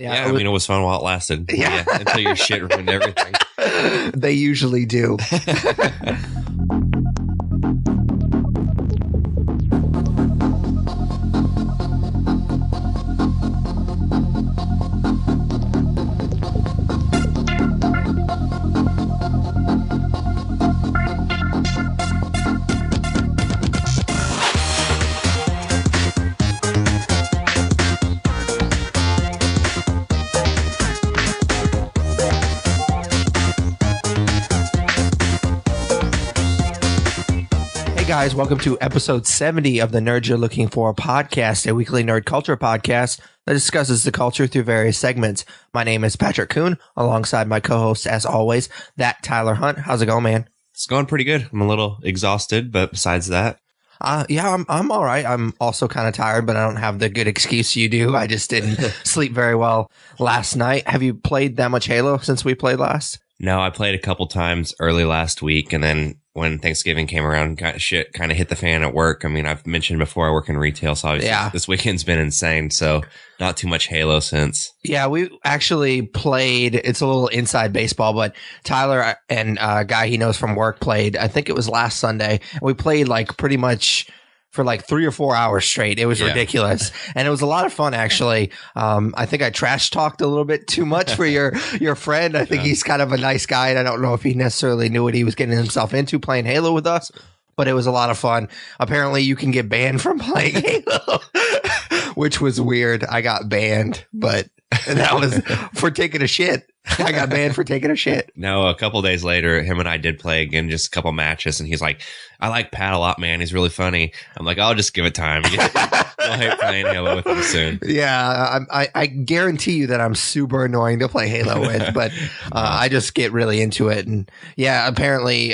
Yeah, I mean, it was fun while it lasted. Yeah, until your shit ruined everything. They usually do. Guys, welcome to episode 70 of the Nerd You're Looking For podcast, a weekly nerd culture podcast that discusses the culture through various segments. My name is Patrick Kuhn, alongside my co-host, as always, that Tyler Hunt. How's it going, man? It's going pretty good. I'm a little exhausted, but besides that, I'm all right. I'm also kind of tired, but I don't have the good excuse you do. I just didn't sleep very well last night. Have you played that much Halo since we played last? No, I played a couple times early last week, and then when Thanksgiving came around, shit kind of hit the fan at work. I mean, I've mentioned before I work in retail, so obviously this weekend's been insane, so not too much Halo since. Yeah, we actually played, it's a little inside baseball, but Tyler and a guy he knows from work played, I think it was last Sunday. We played like pretty much for like 3 or 4 hours straight. It was ridiculous. And it was a lot of fun, actually. I think I trash talked a little bit too much for your friend. I think he's kind of a nice guy, and I don't know if he necessarily knew what he was getting himself into playing Halo with us, but it was a lot of fun. Apparently, you can get banned from playing Halo, which was weird. I got banned, but that was for taking a shit. I got banned for taking a shit. No, a couple days later, him and I did play again, just a couple matches, and he's like, I like Pat a lot, man. He's really funny. I'm like, I'll just give it time. You'll hate playing Halo with him soon. Yeah, I guarantee you that I'm super annoying to play Halo with, but I just get really into it. And yeah, apparently,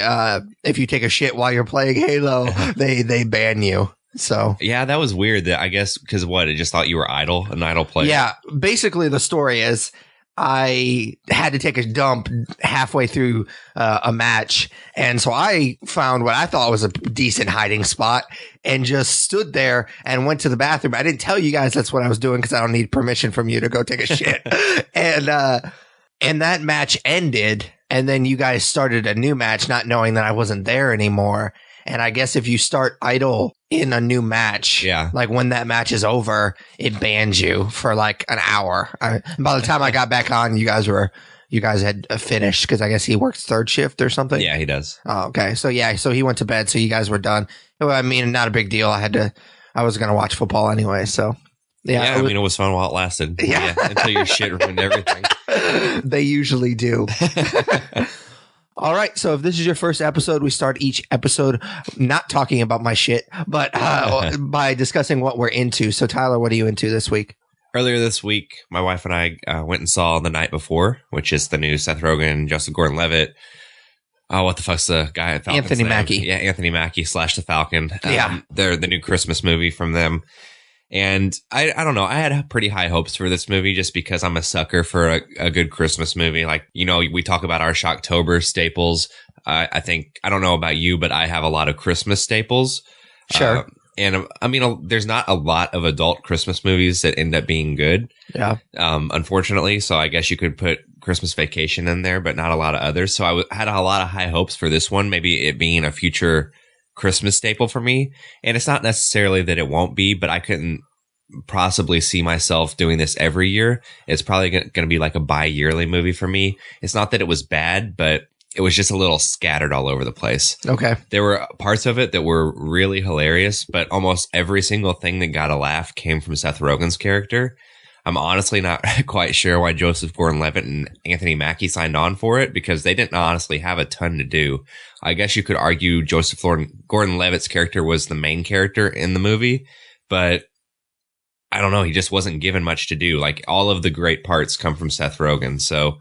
if you take a shit while you're playing Halo, they ban you. So yeah, that was weird. That I guess because it just thought you were an idle player. Yeah, basically the story is I had to take a dump halfway through a match, and so I found what I thought was a decent hiding spot and just stood there and went to the bathroom. I didn't tell you guys that's what I was doing because I don't need permission from you to go take a shit. And that match ended, and then you guys started a new match, not knowing that I wasn't there anymore. And I guess if you start idle in a new match, like when that match is over, it bans you for like an hour. By the time I got back on, you guys had finished because I guess he works third shift or something. Yeah, he does. Oh, okay. So he went to bed. So you guys were done. I mean, not a big deal. I was going to watch football anyway. So yeah, it was fun while it lasted. Yeah, until your shit ruined everything. They usually do. All right, so if this is your first episode, we start each episode not talking about my shit, but by discussing what we're into. So, Tyler, what are you into this week? Earlier this week, my wife and I went and saw The Night Before, which is the new Seth Rogen, Joseph Gordon-Levitt. Oh, what the fuck's the guy at Falcon's Anthony name? Mackie. Yeah, Anthony Mackie / The Falcon. They're the new Christmas movie from them. And I don't know, I had pretty high hopes for this movie just because I'm a sucker for a good Christmas movie. Like, we talk about our Shocktober staples. I think, I don't know about you, but I have a lot of Christmas staples. Sure. And I mean, there's not a lot of adult Christmas movies that end up being good. Yeah. Unfortunately. So I guess you could put Christmas Vacation in there, but not a lot of others. So I had a lot of high hopes for this one, maybe it being a future Christmas staple for me. And it's not necessarily that it won't be, but I couldn't possibly see myself doing this every year. It's probably going to be like a bi-yearly movie for me. It's not that it was bad, but it was just a little scattered all over the place. Okay. There were parts of it that were really hilarious, but almost every single thing that got a laugh came from Seth Rogen's character. I'm honestly not quite sure why Joseph Gordon-Levitt and Anthony Mackie signed on for it because they didn't honestly have a ton to do. I guess you could argue Joseph Gordon-Levitt's character was the main character in the movie, but I don't know. He just wasn't given much to do. Like all of the great parts come from Seth Rogen. So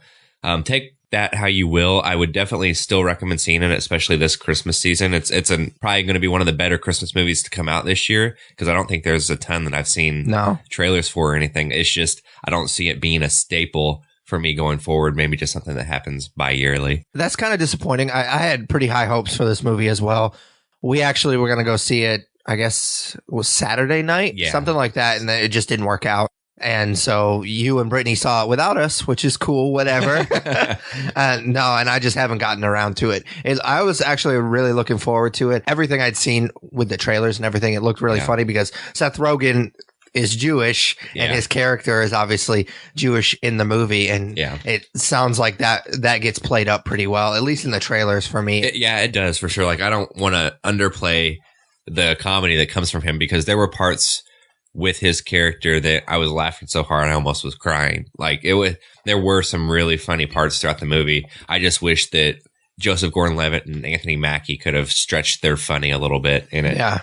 take that how you will. I would definitely still recommend seeing it, especially this Christmas season. It's probably going to be one of the better Christmas movies to come out this year because I don't think there's a ton that I've seen trailers for or anything. It's just I don't see it being a staple for me going forward. Maybe just something that happens bi-yearly. That's kind of disappointing. I had pretty high hopes for this movie as well. We actually were going to go see it, I guess it was Saturday night, something like that, and it just didn't work out. And so you and Brittany saw it without us, which is cool, whatever. No, and I just haven't gotten around to it. I was actually really looking forward to it. Everything I'd seen with the trailers and everything, it looked really funny because Seth Rogen is Jewish and his character is obviously Jewish in the movie. And it sounds like that gets played up pretty well, at least in the trailers for me. It does for sure. Like, I don't want to underplay the comedy that comes from him because there were parts with his character that I was laughing so hard I almost was crying. Like, there were some really funny parts throughout the movie. I just wish that Joseph Gordon-Levitt and Anthony Mackie could have stretched their funny a little bit in it. Yeah.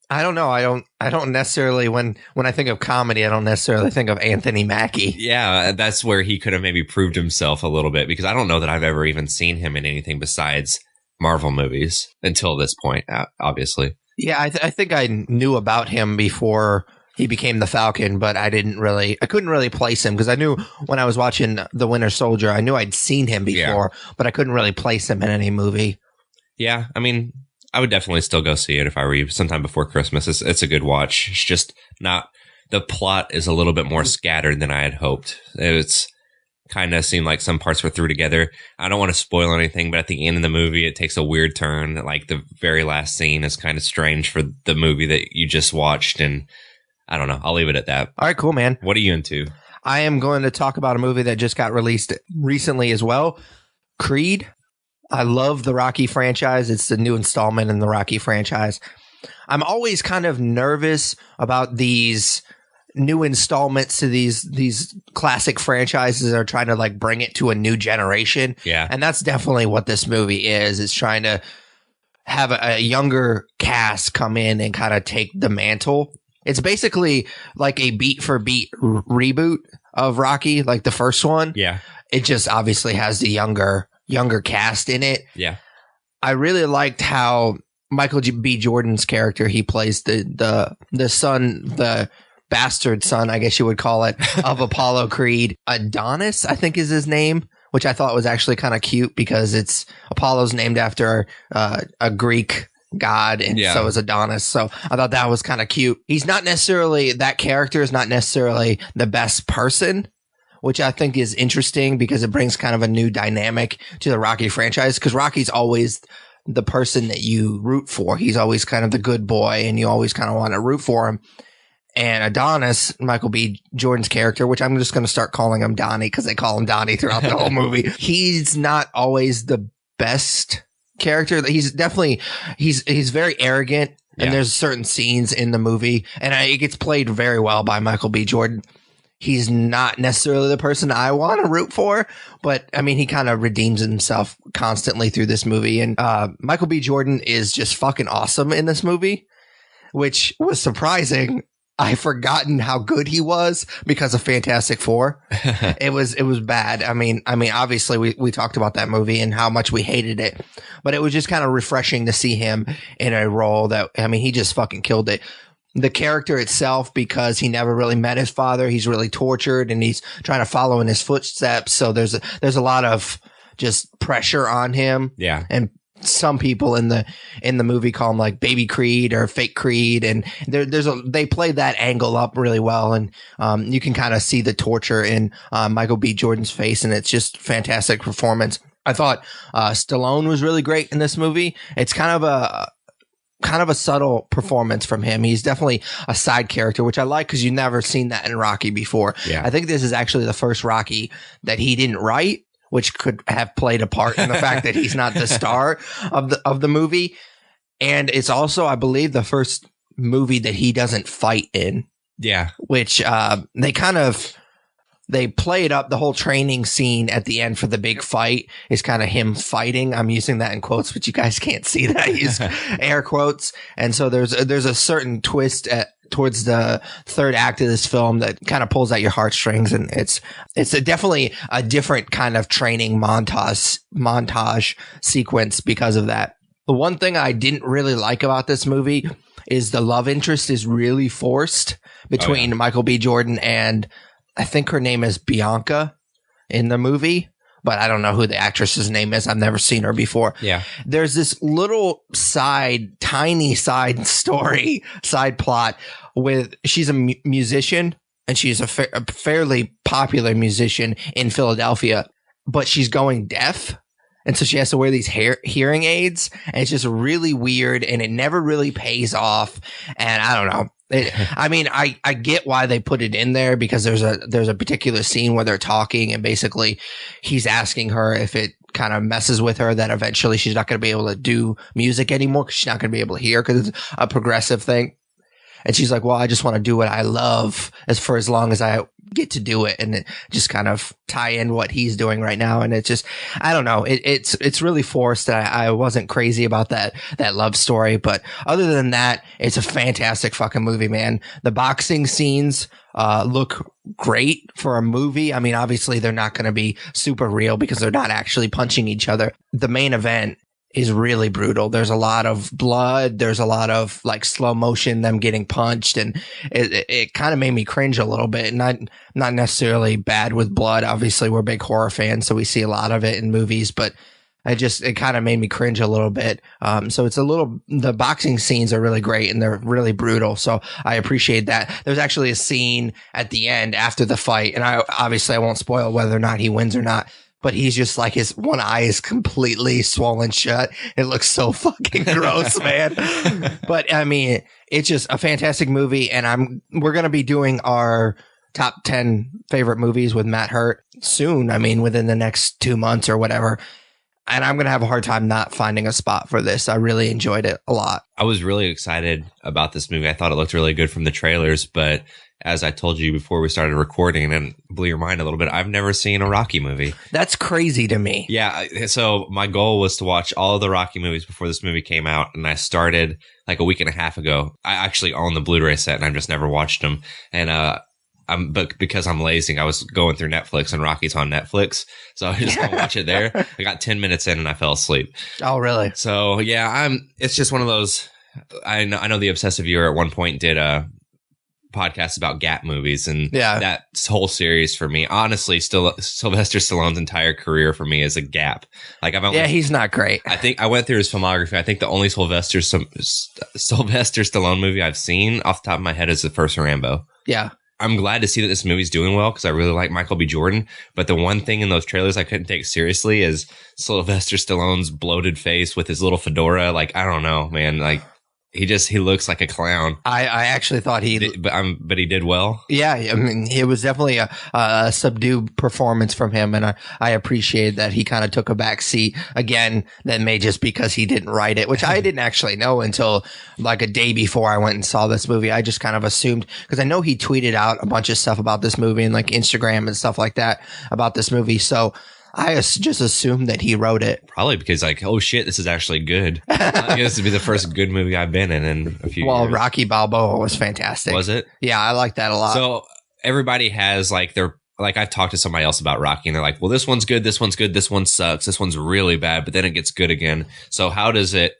I don't know. I don't necessarily, when I think of comedy, I don't necessarily think of Anthony Mackie. Yeah, that's where he could have maybe proved himself a little bit, because I don't know that I've ever even seen him in anything besides Marvel movies until this point, obviously. Yeah, I think I knew about him before he became the Falcon, but I couldn't really place him because I knew when I was watching The Winter Soldier, I knew I'd seen him before, but I couldn't really place him in any movie. Yeah, I mean, I would definitely still go see it if I were you sometime before Christmas. It's a good watch. It's just not, the plot is a little bit more scattered than I had hoped. It's kind of seemed like some parts were through together. I don't want to spoil anything, but at the end of the movie, it takes a weird turn. Like, the very last scene is kind of strange for the movie that you just watched. And I don't know. I'll leave it at that. All right, cool, man. What are you into? I am going to talk about a movie that just got released recently as well. Creed. I love the Rocky franchise. It's the new installment in the Rocky franchise. I'm always kind of nervous about these new installments to these classic franchises that are trying to like bring it to a new generation. Yeah. And that's definitely what this movie is. It's trying to have a younger cast come in and kind of take the mantle. It's basically like a beat for beat reboot of Rocky, like the first one. Yeah. It just obviously has the younger cast in it. Yeah. I really liked how Michael B. Jordan's character, he plays the son, the bastard son, I guess you would call it, of Apollo Creed. Adonis, I think is his name, which I thought was actually kind of cute because Apollo's named after a Greek god, and so is Adonis. So I thought that was kind of cute. That character is not necessarily the best person, which I think is interesting because it brings kind of a new dynamic to the Rocky franchise, because Rocky's always the person that you root for. He's always kind of the good boy and you always kind of want to root for him. And Adonis, Michael B. Jordan's character, which I'm just going to start calling him Donnie because they call him Donnie throughout the whole movie. He's not always the best character. He's definitely, he's very arrogant. And there's certain scenes in the movie, and it gets played very well by Michael B. Jordan. He's not necessarily the person I want to root for, but I mean, he kind of redeems himself constantly through this movie. And Michael B. Jordan is just fucking awesome in this movie, which was surprising. I've forgotten how good he was because of Fantastic Four. It was bad. I mean, obviously we talked about that movie and how much we hated it, but it was just kind of refreshing to see him in a role that, I mean, he just fucking killed it. The character itself, because he never really met his father, he's really tortured and he's trying to follow in his footsteps. So there's a lot of just pressure on him. Yeah. And some people in the movie call him like Baby Creed or Fake Creed, and they play that angle up really well, and you can kind of see the torture in Michael B. Jordan's face, and it's just fantastic performance. I thought Stallone was really great in this movie. It's kind of a subtle performance from him. He's definitely a side character, which I like because you've never seen that in Rocky before. Yeah. I think this is actually the first Rocky that he didn't write, which could have played a part in the fact that he's not the star of the movie. And it's also, I believe, the first movie that he doesn't fight in. Yeah. Which they played up. The whole training scene at the end for the big fight is kind of him fighting. I'm using that in quotes, but you guys can't see that. I use air quotes. And so there's a certain twist towards the third act of this film that kind of pulls at your heartstrings, and it's definitely a different kind of training montage sequence because of that. The one thing I didn't really like about this movie is the love interest is really forced between Michael B. Jordan and I think her name is Bianca in the movie, but I don't know who the actress's name is. I've never seen her before. Yeah. There's this little tiny side story, side plot with, she's a musician and she's a fairly popular musician in Philadelphia, but she's going deaf. And so she has to wear these hearing aids, and it's just really weird, and it never really pays off. And I don't know. I mean, I get why they put it in there, because there's a particular scene where they're talking, and basically he's asking her if it kind of messes with her that eventually she's not going to be able to do music anymore because she's not going to be able to hear, because it's a progressive thing. And she's like, well, I just want to do what I love as long as I get to do it. And it just kind of tie in what he's doing right now. And it just, I don't know. It's really forced. I wasn't crazy about that love story. But other than that, it's a fantastic fucking movie, man. The boxing scenes look great for a movie. I mean, obviously they're not going to be super real because they're not actually punching each other. The main event is really brutal. There's a lot of blood. There's a lot of like slow motion, them getting punched. And it kind of made me cringe a little bit. Not necessarily bad with blood. Obviously we're big horror fans, so we see a lot of it in movies, but it kind of made me cringe a little bit. So the boxing scenes are really great and they're really brutal. So I appreciate that. There's actually a scene at the end after the fight, and I won't spoil whether or not he wins or not, but he's just like, his one eye is completely swollen shut. It looks so fucking gross, man. But I mean, it's just a fantastic movie. And we're going to be doing our top 10 favorite movies with Matt Hurt soon. I mean, within the next 2 months or whatever. And I'm going to have a hard time not finding a spot for this. I really enjoyed it a lot. I was really excited about this movie. I thought it looked really good from the trailers, but as I told you before we started recording, and blew your mind a little bit, I've never seen a Rocky movie. That's crazy to me. Yeah. So my goal was to watch all of the Rocky movies before this movie came out. And I started like a week and a half ago. I actually own the Blu-ray set and I've just never watched them. And, but because I'm lazy, I was going through Netflix and Rocky's on Netflix. So I just gonna watch it there. I got 10 minutes in and I fell asleep. Oh, really? So yeah, it's just one of those. I know the Obsessive Viewer at one point did a podcast about Gap movies, and that whole series for me, honestly, still Sylvester Stallone's entire career for me is a gap. Like he's not great. I think I went through his filmography. I think the only Sylvester Stallone movie I've seen off the top of my head is the first Rambo. Yeah. I'm glad to see that this movie's doing well because I really like Michael B. Jordan. But the one thing in those trailers I couldn't take seriously is Sylvester Stallone's bloated face with his little fedora. Like, I don't know, man. Like, he looks like a clown. I actually thought but he did well. Yeah, I mean, it was definitely a subdued performance from him, and I appreciate that he kind of took a back seat. Again, that may just because he didn't write it, which I didn't actually know until like a day before I went and saw this movie. I just kind of assumed, because I know he tweeted out a bunch of stuff about this movie and like Instagram and stuff like that about this movie. So I just assumed that he wrote it. Probably because like, oh shit, this is actually good. This would be the first good movie I've been in a few years. Well, Rocky Balboa was fantastic. Was it? Yeah, I like that a lot. So everybody has like I've talked to somebody else about Rocky and they're like, well, this one's good, this one's good, this one sucks, this one's really bad, but then it gets good again. So how does it?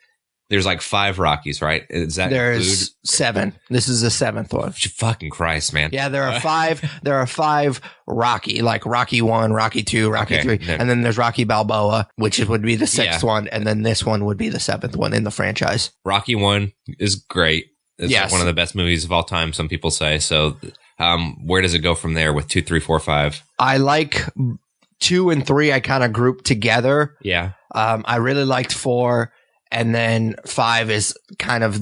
There's like 5 Rockies, right? There's include 7. This is the 7th one. Fucking Christ, man. Yeah, there are 5. There are 5 Rocky, like Rocky 1, Rocky 2, Rocky 3. And then there's Rocky Balboa, which would be the 6th one. And then this one would be the 7th one in the franchise. Rocky 1 is great. It's like one of the best movies of all time, some people say. So where does it go from there with 2, 3, 4, 5? I like 2 and 3. I kind of grouped together. Yeah. I really liked 4. And then 5 is kind of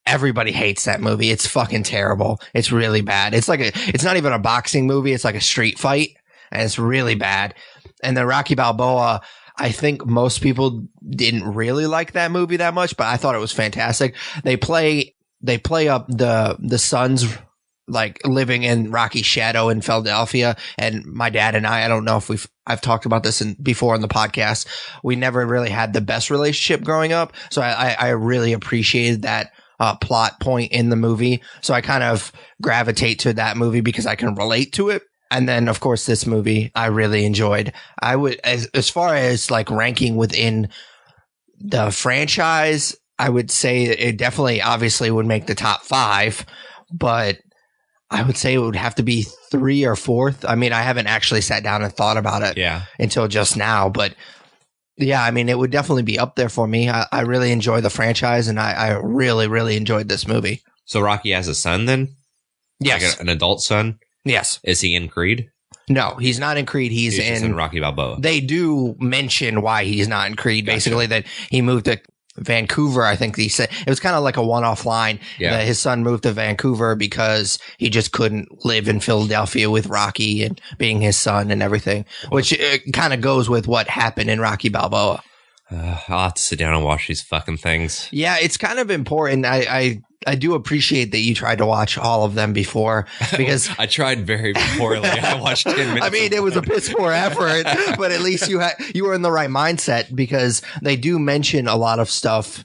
everybody hates that movie. It's fucking terrible. It's really bad. It's not even a boxing movie. It's like a street fight, and it's really bad. And then Rocky Balboa, I think most people didn't really like that movie that much, but I thought it was fantastic. They play up the sons like living in Rocky's shadow in Philadelphia. And my dad and I don't know if I've talked about this before in the podcast. We never really had the best relationship growing up. So I really appreciated that plot point in the movie. So I kind of gravitate to that movie because I can relate to it. And then, of course, this movie I really enjoyed. I would, as far as like ranking within the franchise, I would say it definitely obviously would make the top 5, but I would say it would have to be 3 or 4th. I mean, I haven't actually sat down and thought about it until just now, but yeah, I mean, it would definitely be up there for me. I really enjoy the franchise, and I really, really enjoyed this movie. So Rocky has a son then? Yes. Like an adult son? Yes. Is he in Creed? No, he's not in Creed. He's in Rocky Balboa. They do mention why he's not in Creed. Gotcha. Basically, that he moved to Vancouver. I think he said it was kind of like a one-off line that his son moved to Vancouver because he just couldn't live in Philadelphia with Rocky and being his son and everything, which kind of goes with what happened in Rocky Balboa. I'll have to sit down and watch these fucking things. Yeah, it's kind of important. I do appreciate that you tried to watch all of them before, because I tried very poorly. I watched 10 minutes. I mean, it was a piss poor effort, but at least you were in the right mindset, because they do mention a lot of stuff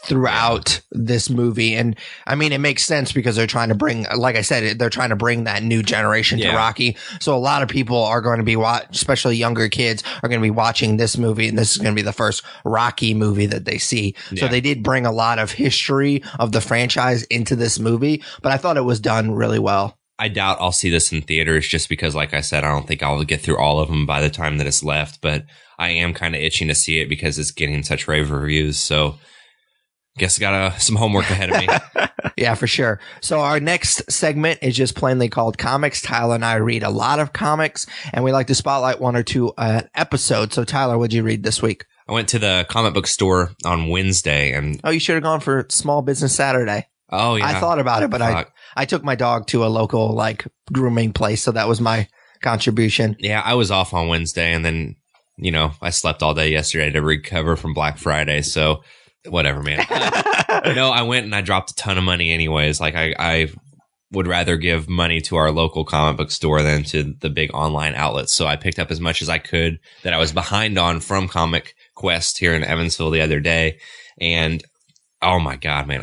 throughout this movie. And I mean, it makes sense because they're trying to bring, like I said, they're trying to bring that new generation to Rocky. So a lot of people are going to be especially younger kids are going to be watching this movie, and this is going to be the first Rocky movie that they see. So they did bring a lot of history of the franchise into this movie, but I thought it was done really well. I doubt I'll see this in theaters just because, like I said, I don't think I'll get through all of them by the time that it's left, but I am kind of itching to see it because it's getting such rave reviews. So guess I got some homework ahead of me. Yeah, for sure. So our next segment is just plainly called Comics. Tyler and I read a lot of comics, and we like to spotlight one or two episodes. So Tyler, what'd you read this week? I went to the comic book store on Wednesday, and you should have gone for Small Business Saturday. Oh yeah, I thought about it, but I took my dog to a local grooming place, so that was my contribution. Yeah, I was off on Wednesday, and then I slept all day yesterday to recover from Black Friday. So whatever, man. No, I went and I dropped a ton of money anyways. Like I would rather give money to our local comic book store than to the big online outlets. So I picked up as much as I could that I was behind on from Comic Quest here in Evansville the other day. And oh my God, man,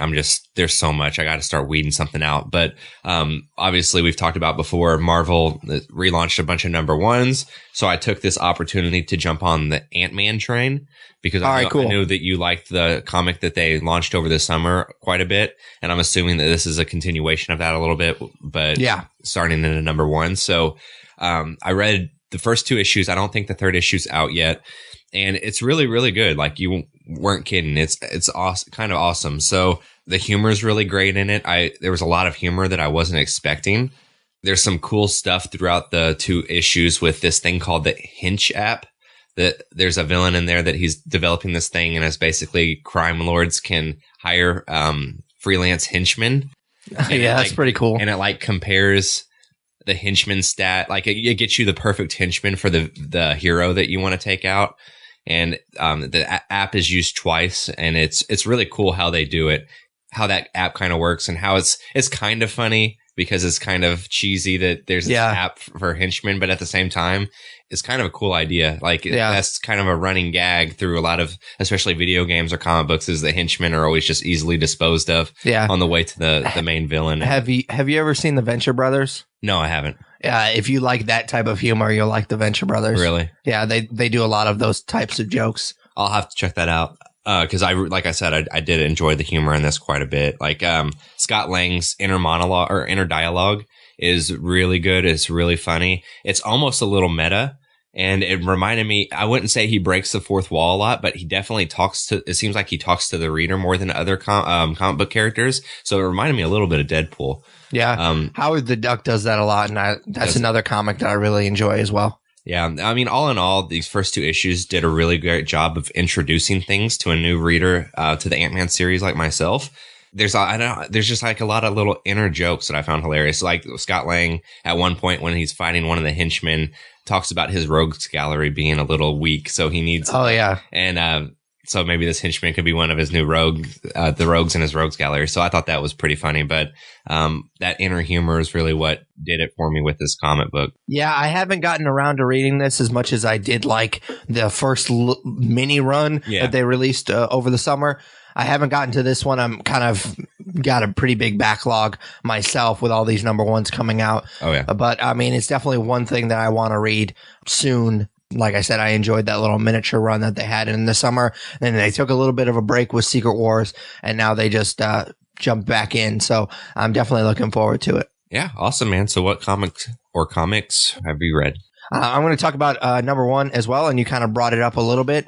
there's so much. I got to start weeding something out. But obviously, we've talked about before, Marvel relaunched a bunch of number ones. So I took this opportunity to jump on the Ant-Man train because I knew that you liked the comic that they launched over the summer quite a bit. And I'm assuming that this is a continuation of that a little bit, but starting in a number one. So I read the first two issues. I don't think the third issue's out yet. And it's really, really good. Like, you weren't kidding. It's awesome, kind of awesome. So the humor is really great in it. There was a lot of humor that I wasn't expecting. There's some cool stuff throughout the two issues with this thing called the Hinch app. That there's a villain in there that he's developing this thing, and it's basically crime lords can hire freelance henchmen. That's pretty cool. And it compares the henchman stat. It gets you the perfect henchman for the hero that you want to take out. And the app is used twice, and it's really cool how they do it, how that app kind of works, and how it's kind of funny because it's kind of cheesy that there's this app for henchmen, but at the same time, it's kind of a cool idea. That's kind of a running gag through a lot of, especially video games or comic books, is the henchmen are always just easily disposed of on the way to the main villain. Have you ever seen the Venture Brothers? No, I haven't. If you like that type of humor, you'll like the Venture Brothers. Really? Yeah, they do a lot of those types of jokes. I'll have to check that out. Because like I said, I did enjoy the humor in this quite a bit. Scott Lang's inner monologue or inner dialogue is really good. It's really funny. It's almost a little meta. And it reminded me, I wouldn't say he breaks the fourth wall a lot, but he definitely it seems like he talks to the reader more than other comic book characters. So it reminded me a little bit of Deadpool. Yeah. Howard the Duck does that a lot. And that's another comic that I really enjoy as well. Yeah. I mean, all in all, these first two issues did a really great job of introducing things to a new reader to the Ant-Man series like myself. There's just a lot of little inner jokes that I found hilarious. Like Scott Lang at one point when he's fighting one of the henchmen talks about his rogues gallery being a little weak. So he needs, and so maybe this henchman could be one of his new the rogues in his rogues gallery. So I thought that was pretty funny, but that inner humor is really what did it for me with this comic book. Yeah, I haven't gotten around to reading this as much as I did like the first mini run that they released over the summer. I haven't gotten to this one. I'm kind of got a pretty big backlog myself with all these number ones coming out. Oh, yeah. But I mean, it's definitely one thing that I want to read soon. Like I said, I enjoyed that little miniature run that they had in the summer. And they took a little bit of a break with Secret Wars, and now they just jumped back in. So I'm definitely looking forward to it. Yeah, awesome, man. So what comics have you read? I'm going to talk about number one as well, and you kind of brought it up a little bit.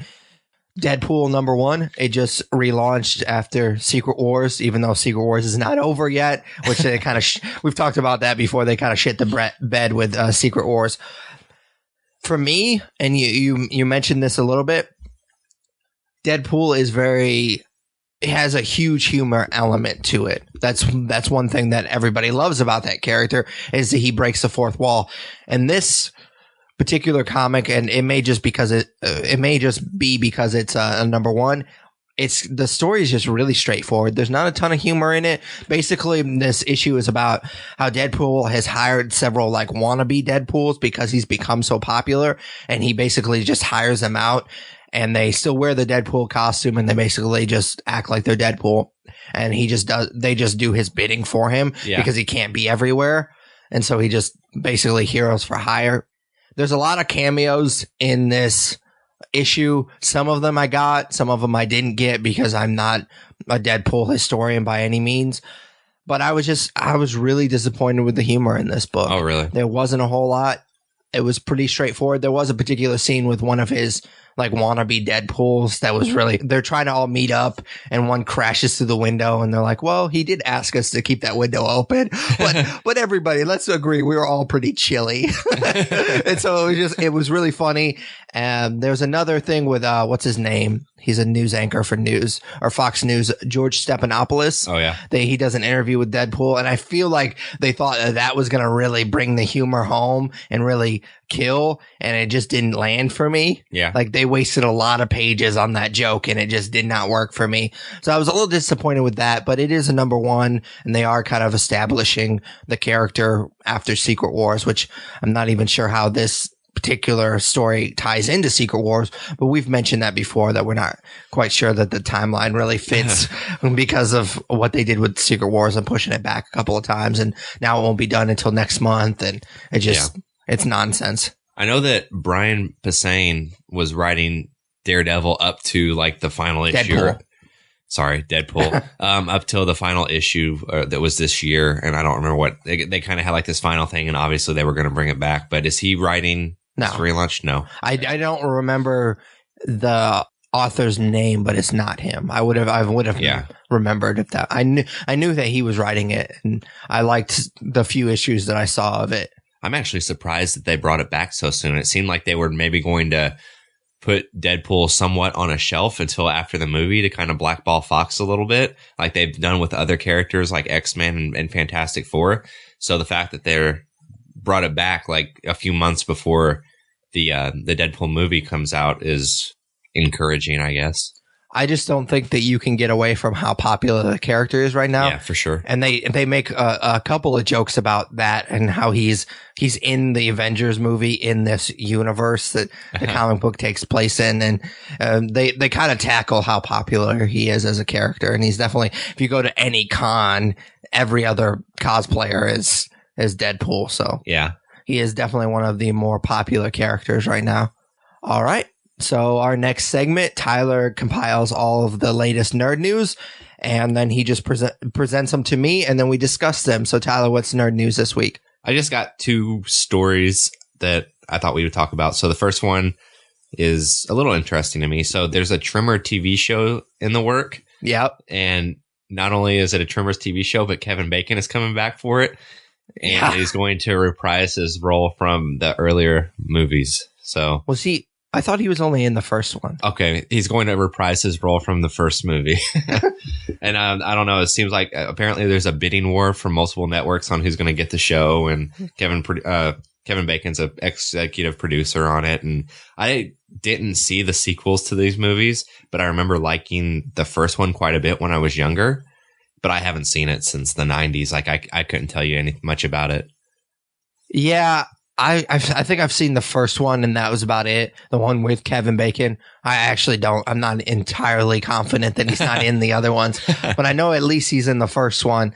Deadpool #1. It just relaunched after Secret Wars, even though Secret Wars is not over yet, which they kind of, we've talked about that before. They kind of shit the bed with Secret Wars. For me, and you mentioned this a little bit, Deadpool is it has a huge humor element to it. That's one thing that everybody loves about that character, is that he breaks the fourth wall. And this particular comic, and it may just be because it's a #1. The story is just really straightforward. There's not a ton of humor in it. Basically, this issue is about how Deadpool has hired several like wannabe Deadpools because he's become so popular, and he basically just hires them out, and they still wear the Deadpool costume, and they basically just act like they're Deadpool, and they just do his bidding for him because he can't be everywhere, and so he just basically heroes for hire. There's a lot of cameos in this issue. Some of them I got, some of them I didn't get because I'm not a Deadpool historian by any means. But I was really disappointed with the humor in this book. Oh, really? There wasn't a whole lot. It was pretty straightforward. There was a particular scene with one of his like wannabe Deadpools that was really, they're trying to all meet up, and one crashes through the window, and they're like, well, he did ask us to keep that window open, but everybody, let's agree, we were all pretty chilly. And so it was really funny. And there's another thing with what's his name? He's a news anchor for news or Fox News, George Stephanopoulos. Oh yeah. He does an interview with Deadpool, and I feel like they thought that was going to really bring the humor home and really kill, and it just didn't land for me. Yeah. Like they wasted a lot of pages on that joke, and it just did not work for me. So I was a little disappointed with that, but it is a #1, and they are kind of establishing the character after Secret Wars, which I'm not even sure how this particular story ties into Secret Wars, but we've mentioned that before, that we're not quite sure that the timeline really fits because of what they did with Secret Wars and pushing it back a couple of times, and now it won't be done until next month, and it just it's nonsense. I know that Brian Posehn was writing Daredevil up to like the final issue. Deadpool. Up till the final issue that was this year, and I don't remember what they kind of had like this final thing, and obviously they were going to bring it back. But is he writing? No. Relaunch? No. I don't remember the author's name, but it's not him. I would have remembered if that. I knew that he was writing it, and I liked the few issues that I saw of it. I'm actually surprised that they brought it back so soon. It seemed like they were maybe going to put Deadpool somewhat on a shelf until after the movie to kind of blackball Fox a little bit, like they've done with other characters like X-Men and Fantastic Four. So the fact that they're brought it back like a few months before the Deadpool movie comes out is encouraging, I guess. I just don't think that you can get away from how popular the character is right now. Yeah, for sure. And they make a couple of jokes about that and how he's in the Avengers movie in this universe that the comic book takes place in. And they kind of tackle how popular he is as a character. And he's definitely, if you go to any con, every other cosplayer is Deadpool. So yeah, he is definitely one of the more popular characters right now. All right. So our next segment, Tyler compiles all of the latest nerd news, and then he just presents them to me, and then we discuss them. So Tyler, what's nerd news this week? I just got two stories that I thought we would talk about. So the first one is a little interesting to me. So there's a Trimmer TV show in the work. Yep. And not only is it a Trimmers TV show, but Kevin Bacon is coming back for it. And he's going to reprise his role from the earlier movies. So was he? I thought he was only in the first one. Okay, he's going to reprise his role from the first movie. And I don't know, it seems like apparently there's a bidding war for multiple networks on who's going to get the show, and Kevin Bacon's an executive producer on it. And I didn't see the sequels to these movies, but I remember liking the first one quite a bit when I was younger, but I haven't seen it since the 90s. Like I couldn't tell you much about it. Yeah. I think I've seen the first one, and that was about it. The one with Kevin Bacon. I'm not entirely confident that he's not in the other ones, but I know at least he's in the first one.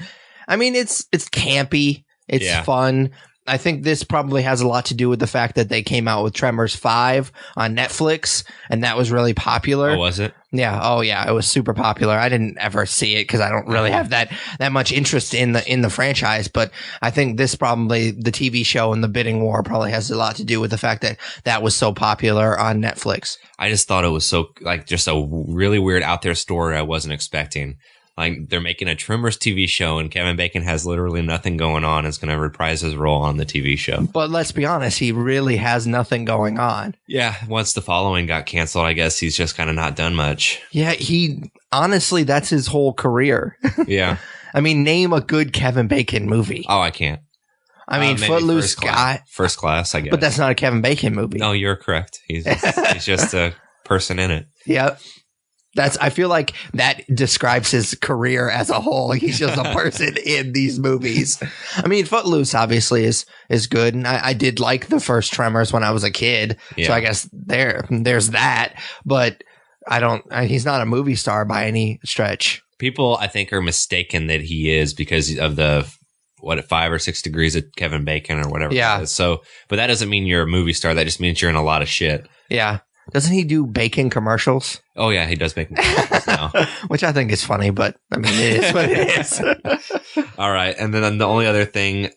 I mean, it's campy. It's fun. I think this probably has a lot to do with the fact that they came out with Tremors 5 on Netflix, and that was really popular. Oh, was it? Yeah. Oh, yeah. It was super popular. I didn't ever see it because I don't really have that much interest in the franchise. But I think this probably, the TV show and the bidding war probably has a lot to do with the fact that that was so popular on Netflix. I just thought it was so, like, just a really weird out there story I wasn't expecting. Like, they're making a Tremors TV show, and Kevin Bacon has literally nothing going on. Is going to reprise his role on the TV show. But let's be honest, he really has nothing going on. Yeah, once The Following got canceled, I guess he's just kind of not done much. Yeah, honestly, that's his whole career. Yeah. I mean, name a good Kevin Bacon movie. Oh, I can't. I mean, Footloose First Class, I guess. But that's not a Kevin Bacon movie. No, you're correct. He's just a person in it. Yep. I feel like that describes his career as a whole. He's just a person in these movies. I mean, Footloose obviously is good, and I did like the first Tremors when I was a kid. Yeah. So I guess there's that. But he's not a movie star by any stretch. People, I think, are mistaken that he is because of the 5 or 6 degrees of Kevin Bacon or whatever. Yeah. It is. So, but that doesn't mean you're a movie star. That just means you're in a lot of shit. Yeah. Doesn't he do bacon commercials? Oh, yeah, he does bacon commercials now. Which I think is funny, but I mean, it is what it is. All right. And then the only other thing,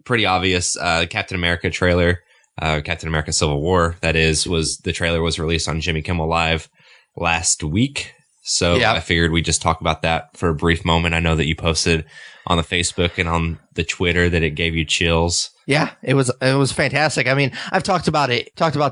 pretty obvious, Captain America trailer, Captain America Civil War, that is, the trailer was released on Jimmy Kimmel Live last week. So yeah. I figured we'd just talk about that for a brief moment. I know that you posted on the Facebook and on the Twitter that it gave you chills. Yeah, it was fantastic. I mean, I've talked about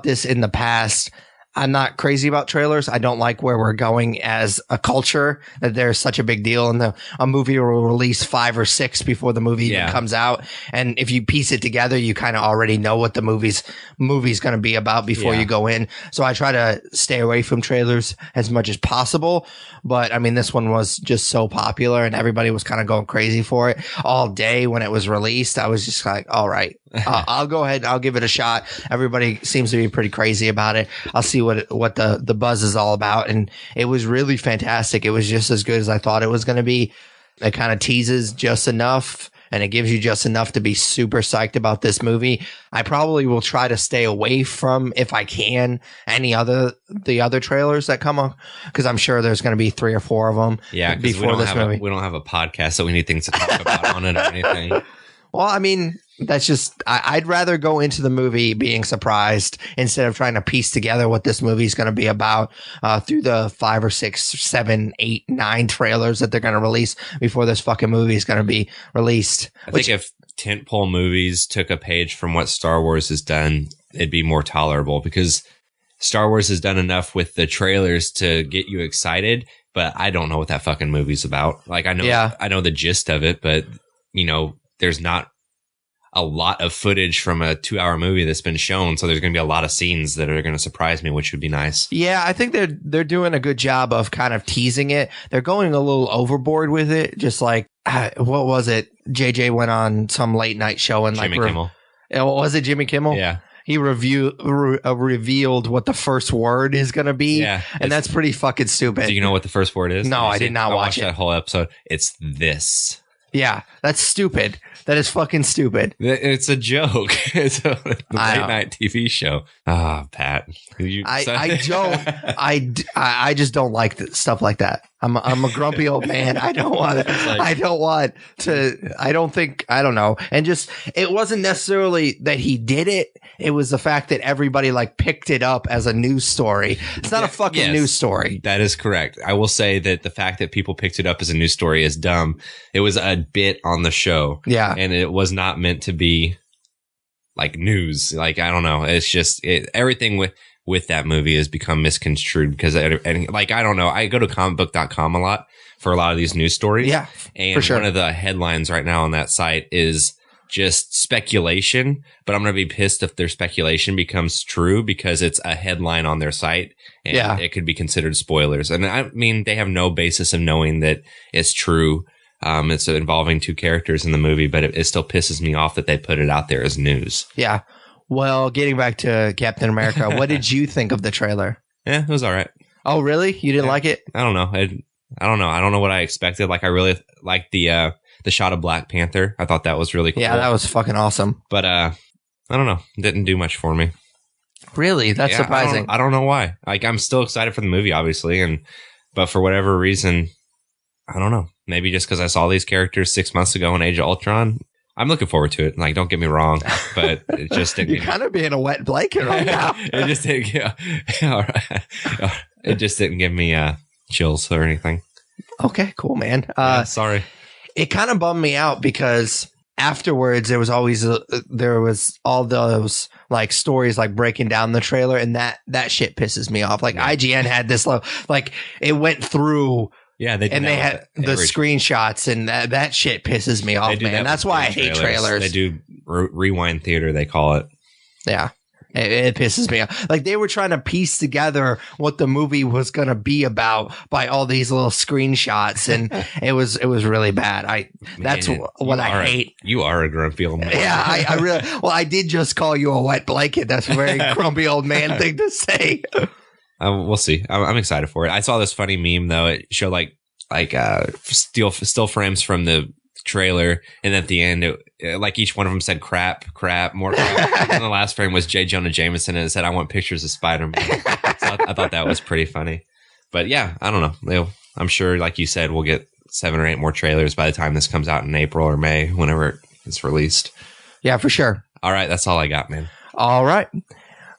this in the past. I'm not crazy about trailers. I don't like where we're going as a culture, that there's such a big deal, and a movie will release 5 or 6 before the movie even comes out. And if you piece it together, you kind of already know what the movie's going to be about before you go in. So I try to stay away from trailers as much as possible. But I mean, this one was just so popular, and everybody was kind of going crazy for it all day when it was released. I was just like, all right, I'll go ahead and I'll give it a shot. Everybody seems to be pretty crazy about it. I'll see what the buzz is all about. And it was really fantastic. It was just as good as I thought it was going to be. It kind of teases just enough, and it gives you just enough to be super psyched about this movie. I probably will try to stay away from, if I can, the other trailers that come up, because I'm sure there's going to be 3 or 4 of them. Yeah, before this movie. We don't have a podcast, so we need things to talk about on it or anything. Well, I mean, that's just, I'd rather go into the movie being surprised instead of trying to piece together what this movie is going to be about through the 5 or 6, 7, 8, 9 trailers that they're going to release before this fucking movie is going to be released. I think if tentpole movies took a page from what Star Wars has done, it'd be more tolerable, because Star Wars has done enough with the trailers to get you excited, but I don't know what that fucking movie's about. Like, I know the gist of it, but there's not a lot of footage from a 2-hour movie that's been shown, so there's going to be a lot of scenes that are going to surprise me, which would be nice. Yeah, I think they're doing a good job of kind of teasing it. They're going a little overboard with it, just like what was it? JJ went on some late night show and Jimmy Kimmel. Was it Jimmy Kimmel? Yeah. He revealed what the first word is going to be, and that's pretty fucking stupid. Do you know what the first word is? No, I did not watch it. That whole episode. It's this. Yeah, that's stupid. That is fucking stupid. It's a joke. It's a late night TV show. Ah, Pat. I just don't like stuff like that. I'm a grumpy old man. I don't want it. I don't know. And just, it wasn't necessarily that he did it. It was the fact that everybody picked it up as a news story. It's not a fucking news story. That is correct. I will say that the fact that people picked it up as a news story is dumb. It was a bit on the show. Yeah. And it was not meant to be like news. Like, I don't know. It's just everything with that movie has become misconstrued because, I don't know. I go to comicbook.com a lot for a lot of these news stories. Yeah, and for sure. One of the headlines right now on that site is just speculation, but I'm going to be pissed if their speculation becomes true because it's a headline on their site and it could be considered spoilers. And I mean, they have no basis of knowing that it's true. It's involving 2 characters in the movie, but it still pisses me off that they put it out there as news. Yeah. Well, getting back to Captain America, what did you think of the trailer? Yeah, it was all right. Oh, really? You didn't like it? I don't know. I don't know. I don't know what I expected. Like, I really liked the the shot of Black Panther. I thought that was really cool. Yeah, that was fucking awesome. But I don't know. Didn't do much for me. Really? That's surprising. I don't know why. Like, I'm still excited for the movie, obviously, but for whatever reason, I don't know. Maybe just because I saw these characters 6 months ago in Age of Ultron. I'm looking forward to it. Like, don't get me wrong, but it just didn't. You're kind of being a wet blanket right now. It just didn't. All right. It just didn't give me chills or anything. Okay, cool, man. Sorry. It kind of bummed me out because afterwards there was all those like stories like breaking down the trailer, and that shit pisses me off. Like IGN had this like it went through. Yeah, they had the screenshots, and that shit pisses me off, man. That's why I hate trailers. They do rewind theater, they call it. Yeah. It pisses me off. Like, they were trying to piece together what the movie was going to be about by all these little screenshots, and it was really bad. That's what I hate. You are a grumpy old man. Yeah, I really. Well, I did just call you a wet blanket. That's a very grumpy old man thing to say. We'll see. I'm excited for it. I saw this funny meme though. It showed like still frames from the trailer, and at the end, like each one of them said crap, more crap. And the last frame was J. Jonah Jameson, and it said, "I want pictures of Spider-Man." So I thought that was pretty funny. But yeah, I don't know. I'm sure, like you said, we'll get 7 or 8 more trailers by the time this comes out in April or May, whenever it's released. Yeah, for sure. All right, that's all I got, man. All right.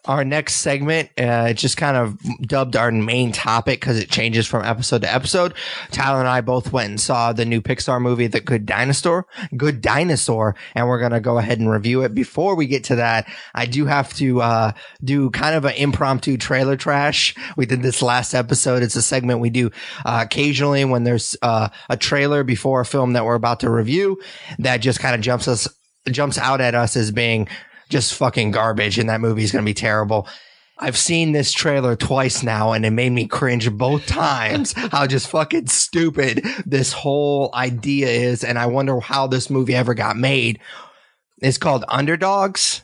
Our next segment, just kind of dubbed our main topic because it changes from episode to episode. Tyler and I both went and saw the new Pixar movie, The Good Dinosaur, and we're going to go ahead and review it. Before we get to that, I do have to do kind of an impromptu trailer trash. We did this last episode. It's a segment we do occasionally when there's a trailer before a film that we're about to review that just kind of jumps out at us as being just fucking garbage, and that movie is going to be terrible. I've seen this trailer twice now, and it made me cringe both times how just fucking stupid this whole idea is, and I wonder how this movie ever got made. It's called Underdogs,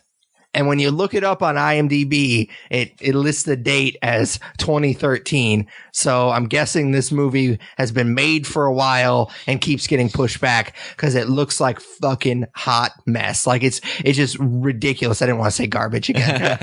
and when you look it up on IMDb, it lists the date as 2013. So I'm guessing this movie has been made for a while and keeps getting pushed back because it looks like fucking hot mess. Like it's just ridiculous. I didn't want to say garbage again.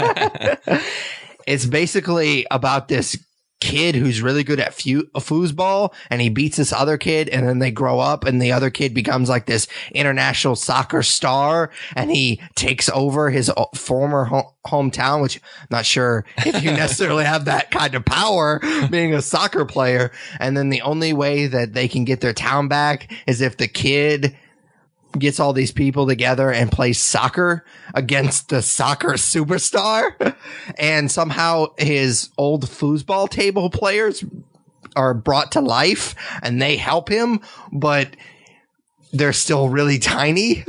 It's basically about this kid who's really good at foosball, and he beats this other kid, and then they grow up, and the other kid becomes like this international soccer star, and he takes over his former hometown, which I'm not sure if you necessarily have that kind of power being a soccer player. And then the only way that they can get their town back is if the kid gets all these people together and plays soccer against the soccer superstar. And somehow his old foosball table players are brought to life and they help him, but they're still really tiny.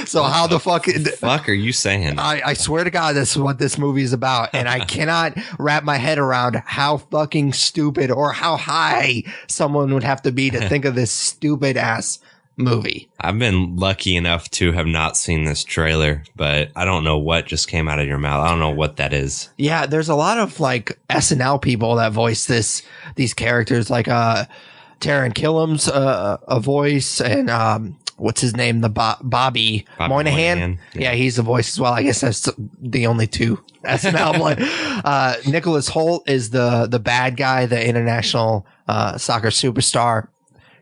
So what how the fuck are you saying? I swear to God, that's what this movie is about. And I cannot wrap my head around how fucking stupid or how high someone would have to be to think of this stupid ass movie. I've been lucky enough to have not seen this trailer, but I don't know what just came out of your mouth. I don't know what that is. Yeah, there's a lot of like SNL people that voice these characters, like Taron Killam's a voice, and what's his name, the Bobby Moynihan. Yeah, he's the voice as well. I guess that's the only two SNL. Nicholas Hoult is the bad guy, the international soccer superstar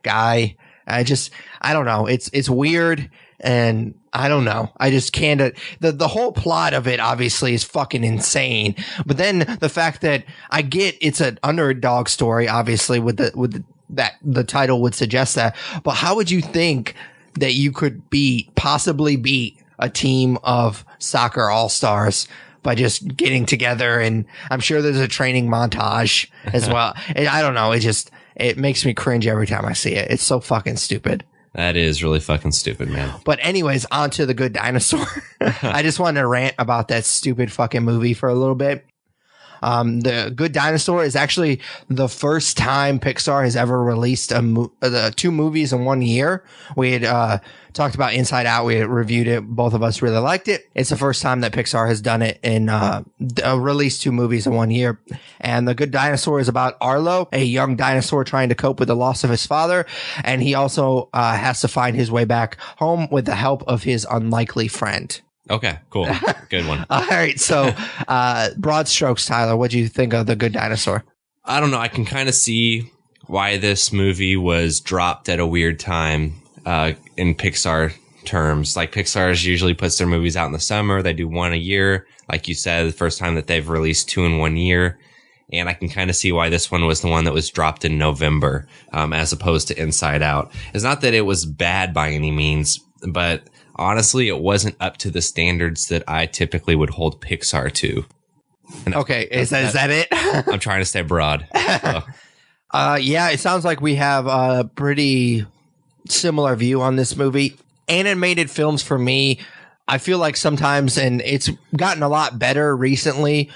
guy. I don't know. It's weird, and I don't know. I just can't. The whole plot of it obviously is fucking insane. But then the fact that I get it's an underdog story, obviously, with the title would suggest that. But how would you think that you could possibly beat a team of soccer all-stars by just getting together? And I'm sure there's a training montage as well. And I don't know. It makes me cringe every time I see it. It's so fucking stupid. That is really fucking stupid, man. But anyways, on to The Good Dinosaur. I just wanted to rant about that stupid fucking movie for a little bit. The Good Dinosaur is actually the first time Pixar has ever released two movies in 1 year. We had talked about Inside Out. We had reviewed it. Both of us really liked it. It's the first time that Pixar has done it in released two movies in 1 year. And The Good Dinosaur is about Arlo, a young dinosaur trying to cope with the loss of his father. And he also has to find his way back home with the help of his unlikely friend. Okay, cool. Good one. All right. So, broad strokes, Tyler, what do you think of The Good Dinosaur? I don't know. I can kind of see why this movie was dropped at a weird time in Pixar terms. Like, Pixar usually puts their movies out in the summer. They do one a year. Like you said, the first time that they've released two in 1 year. And I can kind of see why this one was the one that was dropped in November, as opposed to Inside Out. It's not that it was bad by any means, but honestly, it wasn't up to the standards that I typically would hold Pixar to. And okay, is that it? I'm trying to stay broad. So. Yeah, it sounds like we have a pretty similar view on this movie. Animated films for me, I feel like sometimes, and it's gotten a lot better recently,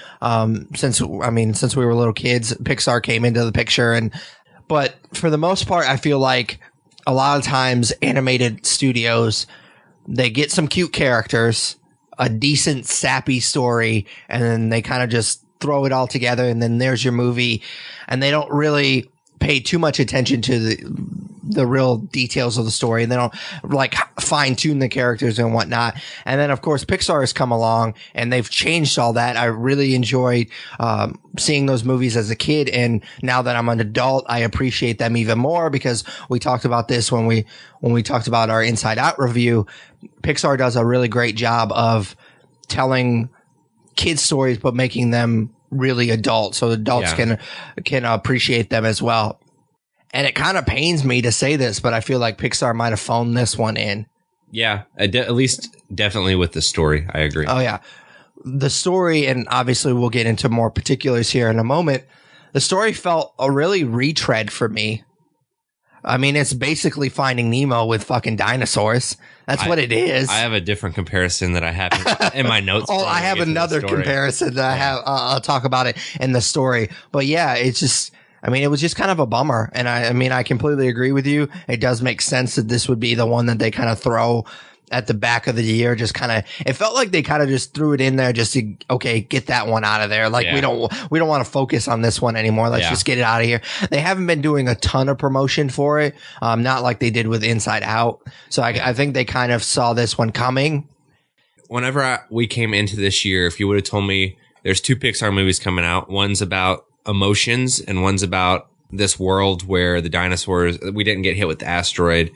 since we were little kids, Pixar came into the picture, but for the most part, I feel like a lot of times animated studios, they get some cute characters, a decent sappy story, and then they kind of just throw it all together, and then there's your movie, and they don't really pay too much attention to the real details of the story, and they don't like fine tune the characters and whatnot. And then of course Pixar has come along and they've changed all that. I really enjoyed seeing those movies as a kid, and now that I'm an adult, I appreciate them even more, because we talked about this when we talked about our Inside Out review. Pixar does a really great job of telling kids stories but making them really adult, so adults can appreciate them as well. And it kind of pains me to say this, but I feel like Pixar might have phoned this one in. Yeah, at least definitely with the story. I agree. Oh, yeah. The story, and obviously we'll get into more particulars here in a moment, the story felt a really retread for me. I mean, it's basically Finding Nemo with fucking dinosaurs. That's what it is. I have a different comparison that I have in my notes. Oh, I have another comparison that I have. I'll talk about it in the story. But yeah, it's just, I mean, it was just kind of a bummer. And I completely agree with you. It does make sense that this would be the one that they kind of throw at the back of the year. Just kind of, it felt like they kind of just threw it in there just to, okay, get that one out of there. Like, we don't want to focus on this one anymore. Let's just get it out of here. They haven't been doing a ton of promotion for it. Not like they did with Inside Out. So I think they kind of saw this one coming. Whenever we came into this year, if you would have told me there's two Pixar movies coming out, one's about emotions and one's about this world where the dinosaurs, we didn't get hit with the asteroid,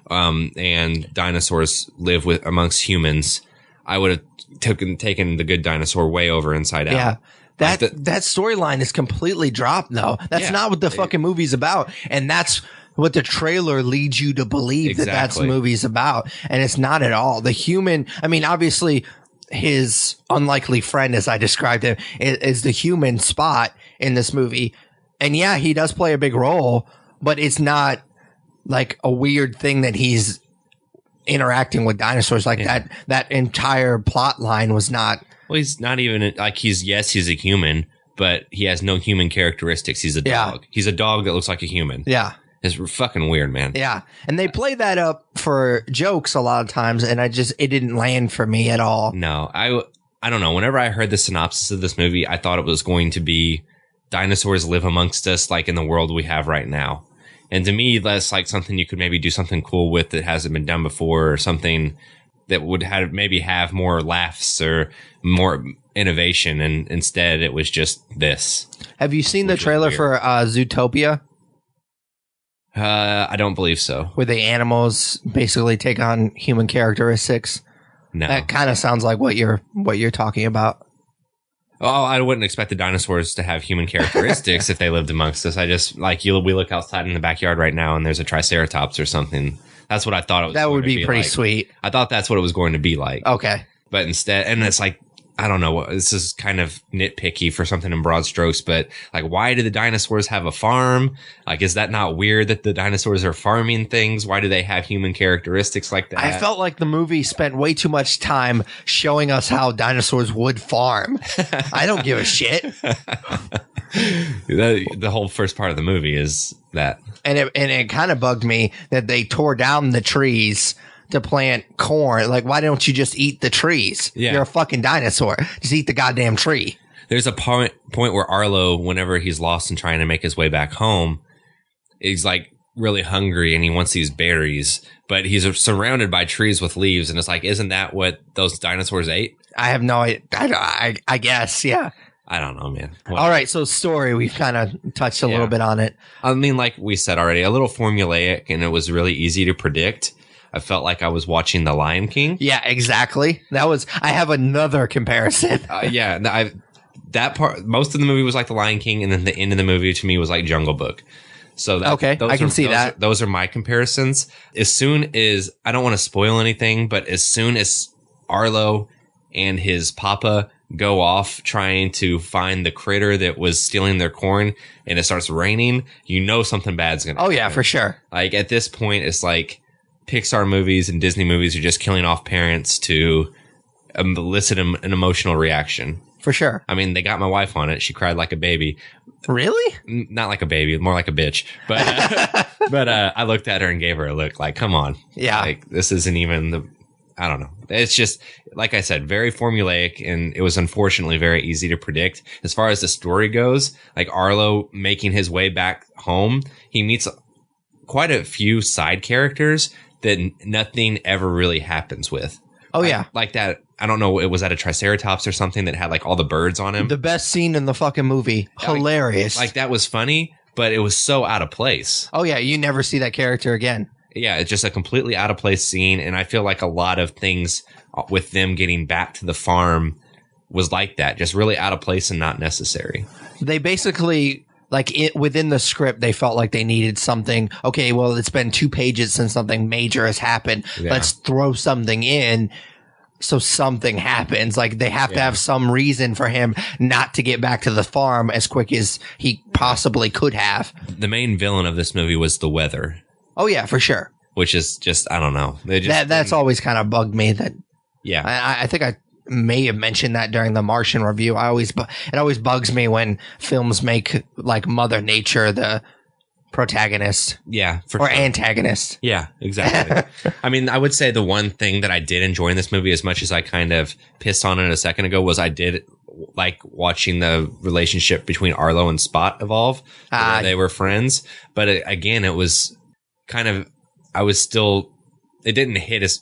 and dinosaurs live amongst humans, I would have taken The Good Dinosaur way over Inside Out. Yeah. That storyline is completely dropped, though. That's not what the fucking movie's about. And that's what the trailer leads you to believe that that's the movie's about. And it's not at all. The human, I mean, obviously, his unlikely friend, as I described him, is the human Spot in this movie. And yeah, he does play a big role, but it's not like a weird thing that he's interacting with dinosaurs like that entire plot line was not. Well, he's not even like he's a human, but he has no human characteristics. He's a dog. He's a dog that looks like a human. Yeah. It's fucking weird, man. Yeah. And they play that up for jokes a lot of times, and it didn't land for me at all. No, I don't know. Whenever I heard the synopsis of this movie, I thought it was going to be dinosaurs live amongst us like in the world we have right now. And to me, that's like something you could maybe do something cool with that hasn't been done before, or something that would have more laughs or more innovation. And instead, it was just this. Have you seen the trailer for Zootopia? I don't believe so. Where the animals basically take on human characteristics. No, that kind of sounds like what you're talking about. Oh, I wouldn't expect the dinosaurs to have human characteristics if they lived amongst us. I just we look outside in the backyard right now and there's a triceratops or something. That's what I thought it was. That would be pretty like. sweet. I thought that's what it was going to be like. Okay. But instead, and it's like I don't know. This is kind of nitpicky for something in broad strokes, but like, why do the dinosaurs have a farm? Like, is that not weird that the dinosaurs are farming things? Why do they have human characteristics like that? I felt like the movie spent way too much time showing us how dinosaurs would farm. I don't give a shit. The whole first part of the movie is that. And it kind of bugged me that they tore down the trees to plant corn. Like, why don't you just eat the trees? Yeah. You're a fucking dinosaur. Just eat the goddamn tree. There's a point where Arlo, whenever he's lost and trying to make his way back home, he's like really hungry and he wants these berries, but he's surrounded by trees with leaves. And it's like, isn't that what those dinosaurs ate? I have no idea. I guess, yeah. I don't know, man. All right, so story, we've kind of touched a little bit on it. I mean, like we said already, a little formulaic, and it was really easy to predict. I felt like I was watching The Lion King. Yeah, exactly. I have another comparison. That part, most of the movie was like The Lion King, and then the end of the movie to me was like Jungle Book. So okay, I can see that. Those are my comparisons. As soon as, I don't want to spoil anything, but as soon as Arlo and his papa go off trying to find the critter that was stealing their corn, and it starts raining, you know something bad's gonna happen. Yeah, for sure. Like, at this point, it's like Pixar movies and Disney movies are just killing off parents to elicit an emotional reaction. For sure. I mean, they got my wife on it. She cried like a baby. Really? Not like a baby, more like a bitch. But I looked at her and gave her a look like, come on. Yeah. Like, this isn't even I don't know. It's just, like I said, very formulaic, and it was unfortunately very easy to predict. As far as the story goes, like Arlo making his way back home, he meets quite a few side characters that nothing ever really happens with. Oh, yeah. Like that, I don't know, it was at a Triceratops or something that had like all the birds on him. The best scene in the fucking movie. Hilarious. Like that was funny, but it was so out of place. Oh, yeah. You never see that character again. Yeah, it's just a completely out of place scene. And I feel like a lot of things with them getting back to the farm was like that. Just really out of place and not necessary. They basically... within the script, they felt like they needed something. Okay, well, it's been 2 pages since something major has happened. Yeah. Let's throw something in so something happens. Like, they have to have some reason for him not to get back to the farm as quick as he possibly could have. The main villain of this movie was the weather. Oh, yeah, for sure. Which is just, I don't know. That's always kind of bugged me. Yeah. I think I may have mentioned that during the Martian review. It always bugs me when films make like Mother Nature the protagonist. Yeah, or sure. Antagonist. Yeah, exactly. I mean, I would say the one thing that I did enjoy in this movie, as much as I kind of pissed on it a second ago, was I did like watching the relationship between Arlo and Spot evolve. They were friends, but again, it was kind of, it didn't hit as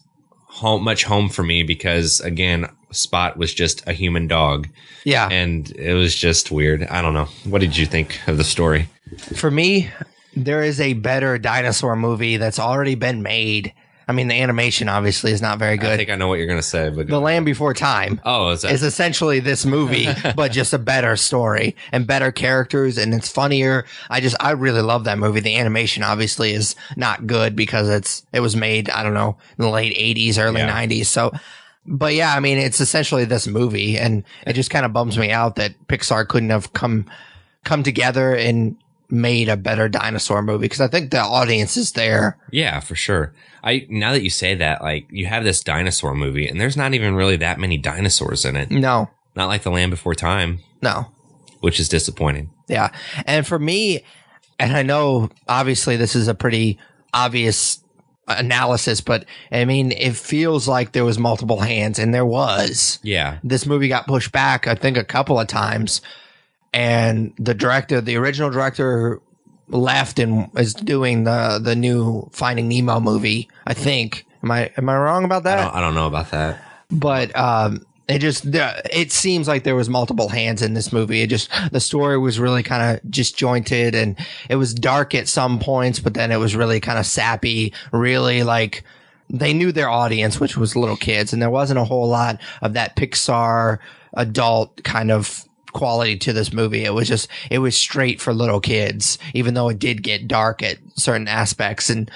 much home for me because, again, Spot was just a human dog. Yeah. And it was just weird. I don't know. What did you think of the story? For me, there is a better dinosaur movie that's already been made. I mean, the animation obviously is not very good. I think I know what you're going to say. But The Land Before Time is essentially this movie, but just a better story and better characters, and it's funnier. I really love that movie. The animation obviously is not good because it was made, I don't know, in the late 80s, early 90s. So, but yeah, I mean, it's essentially this movie, and it just kind of bums me out that Pixar couldn't have come together and made a better dinosaur movie, because I think the audience is there. Yeah, for sure. Now that you say that, like, you have this dinosaur movie, and there's not even really that many dinosaurs in it. No. Not like The Land Before Time. No. Which is disappointing. Yeah. And for me, and I know obviously this is a pretty obvious analysis, but I mean, it feels like there was multiple hands, and there was. Yeah. This movie got pushed back, I think, a couple of times. And the original director left and is doing the new Finding Nemo movie, I think. Am I wrong about that? I don't know about that. But it seems like there was multiple hands in this movie. The story was really kind of disjointed, and it was dark at some points, but then it was really kind of sappy, really like they knew their audience, which was little kids, and there wasn't a whole lot of that Pixar adult kind of quality to this movie. It was straight for little kids, even though it did get dark at certain aspects, and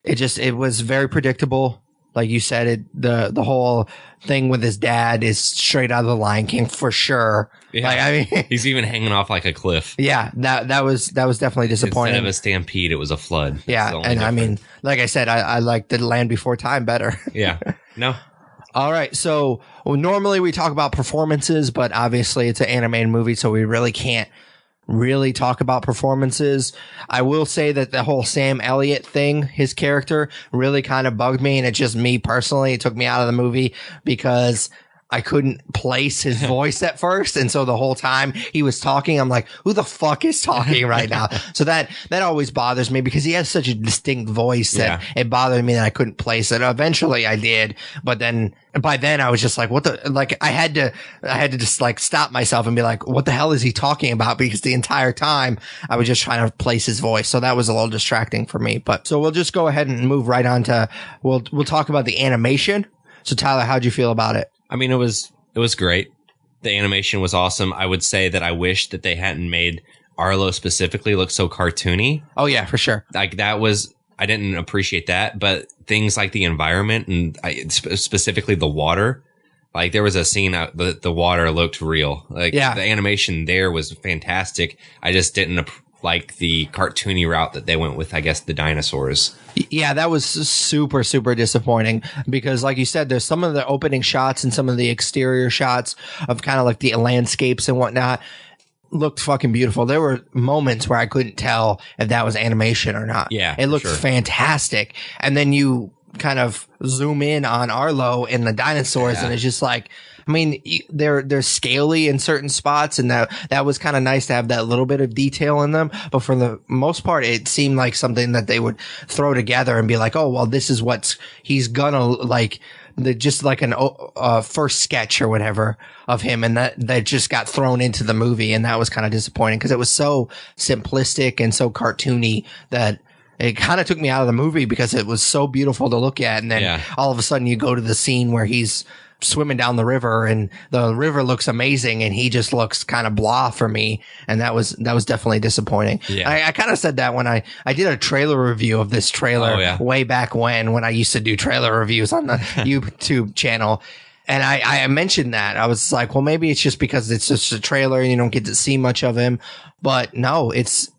it was very predictable. Like you said, the whole thing with his dad is straight out of the Lion King for sure. Yeah. Like, I mean, he's even hanging off like a cliff. Yeah, that was definitely disappointing. Instead of a stampede, it was a flood. That's yeah, and I mean, like I said, I like the Land Before Time better. Yeah. No. All right, so normally we talk about performances, but obviously it's an animated movie, so we really can't really talk about performances. I will say that the whole Sam Elliott thing, his character, really kind of bugged me, and it's just me personally. It took me out of the movie because I couldn't place his voice at first, and so the whole time he was talking, I'm like, who the fuck is talking right now? So that always bothers me because he has such a distinct voice that it bothered me that I couldn't place it. Eventually I did, but then by then I was just like, what the, like I had to just like stop myself and be like, what the hell is he talking about? Because the entire time I was just trying to place his voice. So that was a little distracting for me, but so we'll just go ahead and move right on to, we'll talk about the animation. So Tyler, how'd you feel about it? I mean, it was great. The animation was awesome. I would say that I wish that they hadn't made Arlo specifically look so cartoony. Oh yeah, for sure. Like that was, I didn't appreciate that, but things like the environment and specifically the water, like there was a scene out the water looked real. Like the animation there was fantastic. I just didn't like the cartoony route that they went with, I guess, the dinosaurs. Yeah, that was super, super disappointing because, like you said, there's some of the opening shots and some of the exterior shots of kind of like the landscapes and whatnot looked fucking beautiful. There were moments where I couldn't tell if that was animation or not. Yeah, it looked fantastic. And then you kind of zoom in on Arlo and the dinosaurs, and it's just like, I mean, they're scaly in certain spots, and that was kind of nice to have that little bit of detail in them. But for the most part, it seemed like something that they would throw together and be like, oh, well, this is what he's gonna like. Just like an first sketch or whatever of him, and that just got thrown into the movie, and that was kind of disappointing because it was so simplistic and so cartoony that it kind of took me out of the movie because it was so beautiful to look at, and then all of a sudden you go to the scene where he's swimming down the river and the river looks amazing and he just looks kind of blah for me, and that was definitely disappointing. I kind of said that when I did a trailer review of this trailer way back when I used to do trailer reviews on the YouTube channel, and I mentioned that. I was like, well, maybe it's just because it's just a trailer and you don't get to see much of him, but no, it's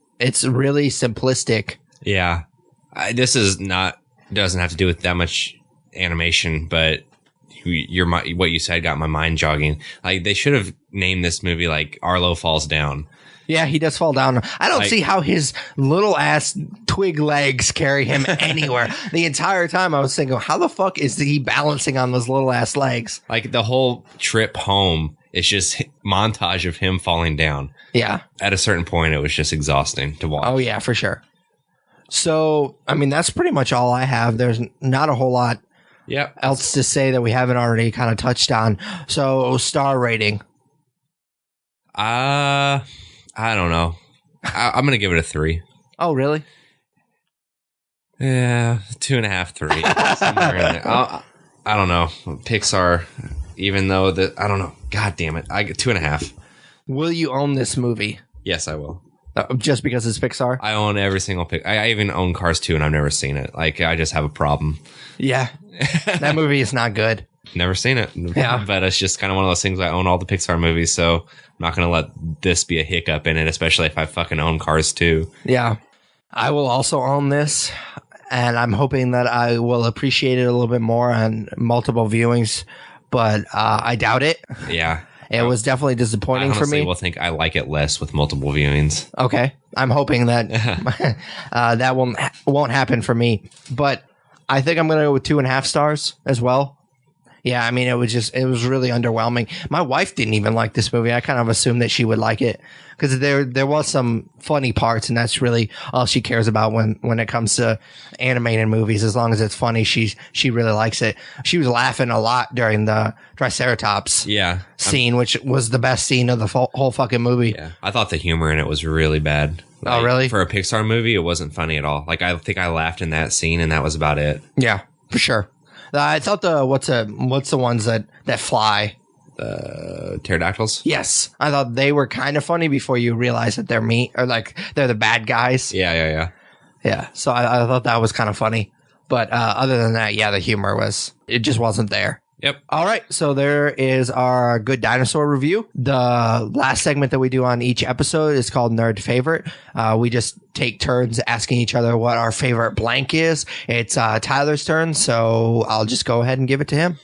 really simplistic. Yeah, this is not, doesn't have to do with that much animation, but what you said got my mind jogging. Like they should have named this movie like Arlo Falls Down. Yeah, he does fall down. I don't see how his little ass twig legs carry him anywhere. The entire time I was thinking, how the fuck is he balancing on those little ass legs? Like the whole trip home, it's just montage of him falling down. Yeah. At a certain point, it was just exhausting to watch. Oh yeah, for sure. So, I mean, that's pretty much all I have. There's not a whole lot else to say that we haven't already kind of touched on. So, star rating. I don't know. I'm going to give it a 3. Oh, really? Yeah, 2.5, 3. Somewhere in there. I don't know. Pixar, even though I don't know. God damn it. I get 2.5. Will you own this movie? Yes, I will. Just because it's Pixar? I own every single I even own Cars 2 and I've never seen it. Like, I just have a problem. Yeah. That movie is not good. Never seen it. Yeah. But it's just kind of one of those things. I own all the Pixar movies, so I'm not going to let this be a hiccup in it, especially if I fucking own Cars 2. Yeah. I will also own this, and I'm hoping that I will appreciate it a little bit more on multiple viewings, but I doubt it. Yeah. It was definitely disappointing for me. I will think I like it less with multiple viewings. Okay. I'm hoping that that won't happen for me. But I think I'm going to go with 2.5 stars as well. Yeah, I mean, it was really underwhelming. My wife didn't even like this movie. I kind of assumed that she would like it because there was some funny parts, and that's really all she cares about when it comes to animated movies. As long as it's funny, she really likes it. She was laughing a lot during the Triceratops scene, which was the best scene of the whole fucking movie. Yeah, I thought the humor in it was really bad. Like, oh, really? For a Pixar movie, it wasn't funny at all. Like, I think I laughed in that scene, and that was about it. Yeah, for sure. I thought what's the ones that fly? Pterodactyls? Yes. I thought they were kind of funny before you realize that they're they're the bad guys. Yeah. Yeah. So I thought that was kind of funny. But other than that, yeah, the humor it just wasn't there. Yep. All right. So there is our Good Dinosaur review. The last segment that we do on each episode is called Nerd Favorite. We just take turns asking each other what our favorite blank is. It's Tyler's turn, so I'll just go ahead and give it to him.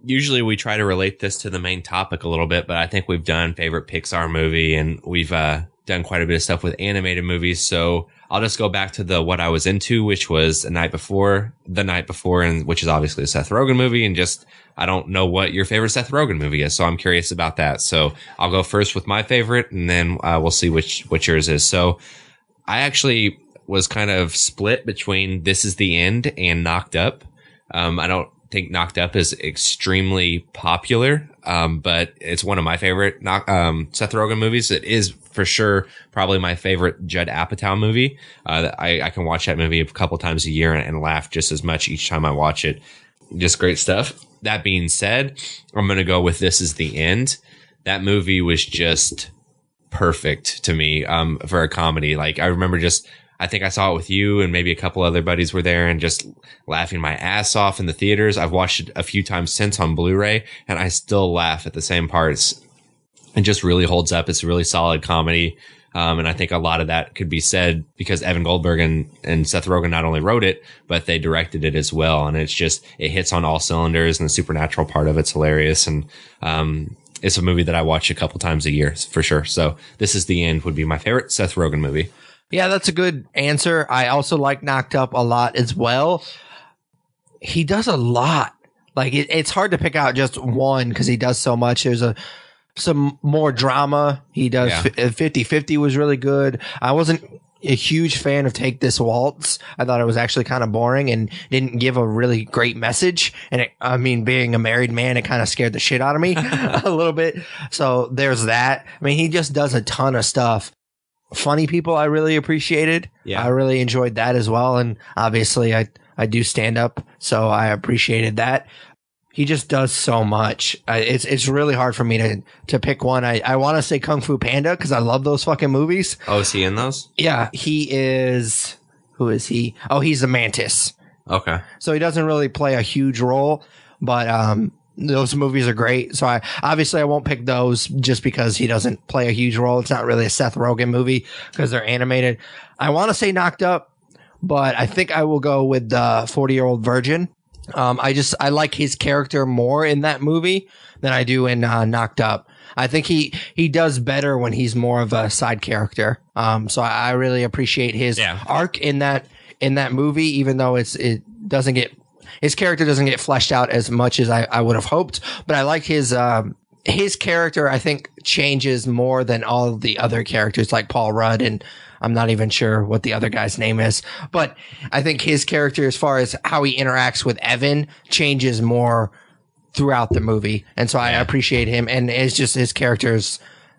Usually we try to relate this to the main topic a little bit, but I think we've done favorite Pixar movie, and we've done quite a bit of stuff with animated movies. So I'll just go back to what I was into, which was The Night Before, and which is obviously a Seth Rogen movie. And just, I don't know what your favorite Seth Rogen movie is, so I'm curious about that. So I'll go first with my favorite, and then we'll see which yours is. So I actually was kind of split between This Is the End and Knocked Up. I don't think Knocked Up is extremely popular, but it's one of my favorite Seth Rogen movies. It is for sure probably my favorite Judd Apatow movie. I can watch that movie a couple times a year and laugh just as much each time I watch it. Just great stuff. That being said, I'm going to go with This Is the End. That movie was just perfect to me for a comedy. Like, I remember I think I saw it with you and maybe a couple other buddies were there and just laughing my ass off in the theaters. I've watched it a few times since on Blu-ray, and I still laugh at the same parts. It just really holds up. It's a really solid comedy. And I think a lot of that could be said because Evan Goldberg and Seth Rogen not only wrote it, but they directed it as well. And it hits on all cylinders, and the supernatural part of it's hilarious. And it's a movie that I watch a couple times a year for sure. So This Is the End would be my favorite Seth Rogen movie. Yeah, that's a good answer. I also like Knocked Up a lot as well. He does a lot. Like, it's hard to pick out just one because he does so much. There's some more drama. He does 50-50 was really good. I wasn't a huge fan of Take This Waltz. I thought it was actually kind of boring and didn't give a really great message. And being a married man, it kind of scared the shit out of me a little bit. So there's that. I mean, he just does a ton of stuff. Funny People I really appreciated. Yeah. I really enjoyed that as well. And obviously I do stand up, so I appreciated that. He just does so much. It's really hard for me to pick one. I want to say Kung Fu Panda because I love those fucking movies. Oh, is he in those? Yeah, he is. Who is he? Oh, he's the Mantis. Okay. So he doesn't really play a huge role, but those movies are great. So I won't pick those just because he doesn't play a huge role. It's not really a Seth Rogen movie because they're animated. I want to say Knocked Up, but I think I will go with the 40-Year-Old Virgin. I like his character more in that movie than I do in Knocked Up. I think he does better when he's more of a side character. So I really appreciate his arc in that movie, even though his character doesn't get fleshed out as much as I would have hoped. But I like his character. I think changes more than all of the other characters, like Paul Rudd, and I'm not even sure what the other guy's name is. But I think his character, as far as how he interacts with Evan, changes more throughout the movie. And so I appreciate him. And it's just his characters,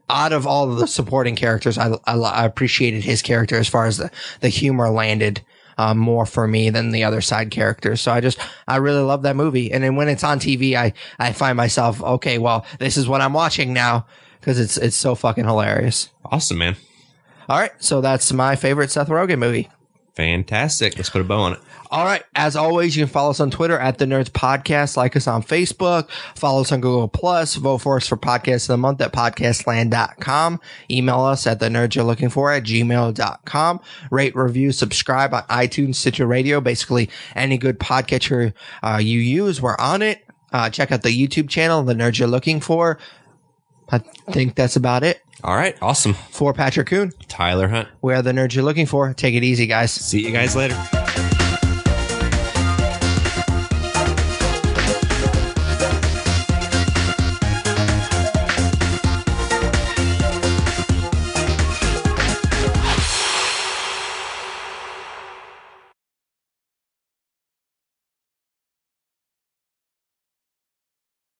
out of all of the supporting characters, I appreciated his character as far as the humor landed more for me than the other side characters. So I really love that movie. And then when it's on TV, I find myself, okay, well, this is what I'm watching now because it's so fucking hilarious. Awesome, man. All right. So that's my favorite Seth Rogen movie. Fantastic. Let's put a bow on it. All right. As always, you can follow us on Twitter at The Nerds Podcast. Like us on Facebook. Follow us on Google+. Vote for us for Podcast of the Month at podcastland.com. Email us at thenerdsyou'relooking@gmail.com. Rate, review, subscribe on iTunes, Stitcher Radio. Basically, any good podcatcher you use, we're on it. Check out the YouTube channel, The Nerds You're Looking For. I think that's about it. All right. Awesome. For Patrick Kuhn, Tyler Hunt, we are The Nerds You're Looking For. Take it easy, guys. See you guys later.